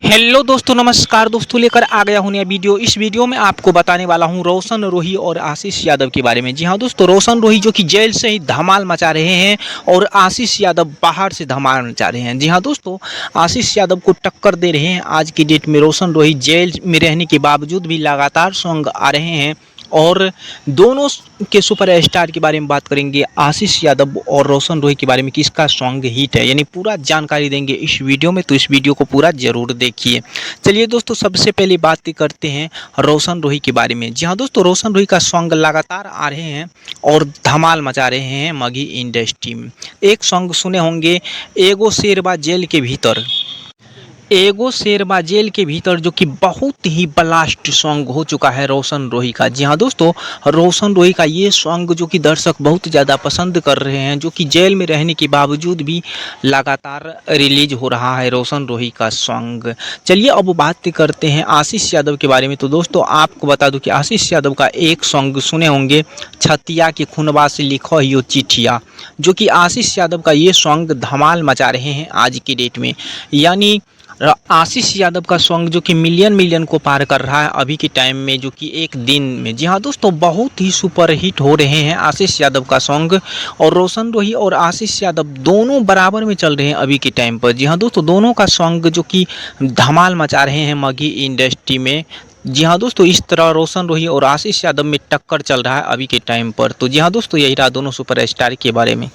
Hello दोस्तों, नमस्कार दोस्तों। लेकर आ गया हूँ नया वीडियो। इस वीडियो में आपको बताने वाला हूँ रोशन रोही और आशीष यादव के बारे में। जी हाँ दोस्तों, रोशन रोही जो कि जेल से ही धमाल मचा रहे हैं और आशीष यादव बाहर से धमाल मचा रहे हैं। जी हाँ दोस्तों, आशीष यादव को टक्कर दे रहे हैं। आज की डेट में रोशन रोही जेल में रहने के बावजूद भी लगातार सॉन्ग आ रहे हैं और दोनों के सुपरस्टार के बारे में बात करेंगे। आशीष यादव और रोशन रोही के बारे में किसका सॉन्ग हिट है, यानी पूरा जानकारी देंगे इस वीडियो में, तो इस वीडियो को पूरा जरूर देखिए। चलिए दोस्तों, सबसे पहले बात करते हैं रोशन रोही के बारे में। जी हाँ दोस्तों, रोशन रोही का सॉन्ग लगातार आ रहे हैं और धमाल मचा रहे हैं मगी इंडस्ट्री में। एक सॉन्ग सुने होंगे, एगो शेरबा जेल के भीतर। एगो शेरबा जेल के भीतर जो कि बहुत ही ब्लास्ट सॉन्ग हो चुका है रोशन रोही का। जी हाँ दोस्तों, रोशन रोही का ये सॉन्ग जो कि दर्शक बहुत ज़्यादा पसंद कर रहे हैं, जो कि जेल में रहने के बावजूद भी लगातार रिलीज हो रहा है रोशन रोही का सॉन्ग। चलिए अब बात करते हैं आशीष यादव के बारे में। तो दोस्तों आपको बता दूं कि आशीष यादव का एक सॉन्ग सुने होंगे, छतिया के खुनवा से लिखो यो चिट्ठिया, जो कि आशीष यादव का ये सॉन्ग धमाल मचा रहे हैं आज की डेट में। यानी आशीष यादव का सॉन्ग जो कि मिलियन को पार कर रहा है अभी के टाइम में, जो कि एक दिन में। जी हाँ दोस्तों, बहुत ही सुपर हिट हो रहे हैं आशीष यादव का सॉन्ग। और रोशन रोही और आशीष यादव दोनों बराबर में चल रहे हैं अभी के टाइम पर। जी हाँ दोस्तों, दोनों का सॉन्ग जो कि धमाल मचा रहे हैं मगी इंडस्ट्री में। जी हाँ दोस्तों, इस तरह रोशन रोही और आशीष यादव में टक्कर चल रहा है अभी के टाइम पर। तो जी हाँ दोस्तों, यही रहा दोनों सुपरस्टार के बारे में।